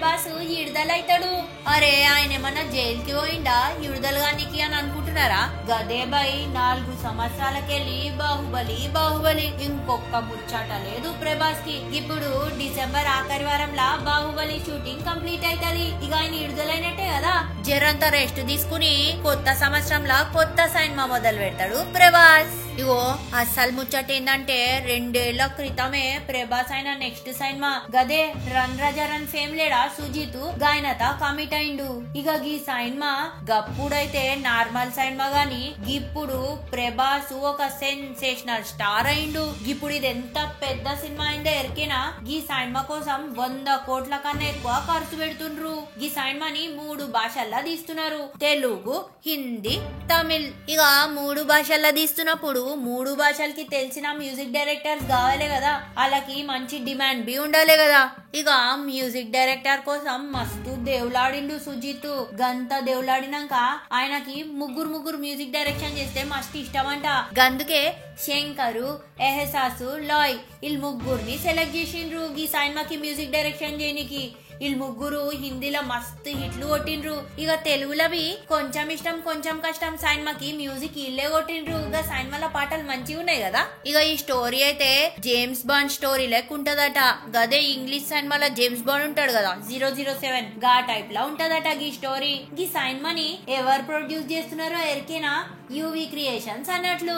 ప్రభాస్ విడుదలైతాడు. అరే ఆయన ఏమన్నా జైలుకి పోయిండా విడుదలగానికి అని అనుకుంటున్నారా? గదే బై 4 సంవత్సరాలకెళ్ళి బాహుబలి ఇంకొక ముచ్చట లేదు ప్రభాస్ కి. ఇప్పుడు డిసెంబర్ ఆఖరి వారంలా బాహుబలి షూటింగ్ కంప్లీట్ అవుతుంది. ఇక ఆయన విడుదలైనట్టే కదా. జరంతా రెస్ట్ తీసుకుని కొత్త సంవత్సరంలా కొత్త సినిమా మొదలు పెడతాడు ప్రభాస్. ఇగో అస్సలు ముచ్చట ఏందంటే 2 ఏళ్ల క్రితమే ప్రభాస్ అయిన నెక్స్ట్ సినిమా గదే రన్ రాజా రన్ ఫేమ్ లేడా సుజిత్ గాయనత కమిట్ అయిండు. ఇక గీ సినిమా గప్పుడైతే నార్మల్ సినిమా గాని ఇప్పుడు ప్రభాస్ ఒక సెన్సేషనల్ స్టార్ అయిండు. ఇప్పుడు ఇది ఎంత పెద్ద సినిమా అయిందో ఎరికేనా? గీ సినిమా కోసం 100 కోట్ల కన్నా ఎక్కువ ఖర్చు పెడుతుండ్రు. గీ సినిమాని 3 భాషల్లో తీస్తున్నారు, తెలుగు, హిందీ, తమిళ్. ఇక 3 భాషల్లో తీస్తున్నప్పుడు 3 భాషలకి తెలిసిన మ్యూజిక్ డైరెక్టర్స్ కావాలి కదా, వాళ్ళకి మంచి డిమాండ్ బి ఉండాలి కదా. ఇక మ్యూజిక్ డైరెక్టర్ కోసం మస్తు దేవులాడిండు సుజిత్. గంత దేవులాడినాక ఆయనకి ముగ్గురు మ్యూజిక్ డైరెక్షన్ చేస్తే మస్తు ఇష్టం అంట. గందుకే శంకరు, ఎహసాసు, లాయ్ వీళ్ళు ముగ్గురిని సెలెక్ట్ చేసిండ్రు ఈ సినిమాకి మ్యూజిక్ డైరెక్షన్ చేయనికి. వీళ్ళు ముగ్గురు హిందీలో మస్తు హిట్లు కొట్టిండ్రు. ఇక తెలుగులవి కొంచెం ఇష్టం కొంచెం కష్టం సినిమాకి మ్యూజిక్ ఇల్లే కొట్టిండ్రు. ఇక సినిమాల పాటలు మంచిగా ఉన్నాయి కదా. ఇక ఈ స్టోరీ అయితే జేమ్స్ బాండ్ స్టోరీ లెక్క ఉంటదట. గదే ఇంగ్లీష్ సినిమాలో జేమ్స్ బాండ్ ఉంటాడు కదా 007 గా టైప్ లా ఉంటదట ఈ స్టోరీ. ఈ సినిమాని ఎవరు ప్రొడ్యూస్ చేస్తున్నారో ఎరికేనా? యూవీ క్రియేషన్స్ అన్నట్లు.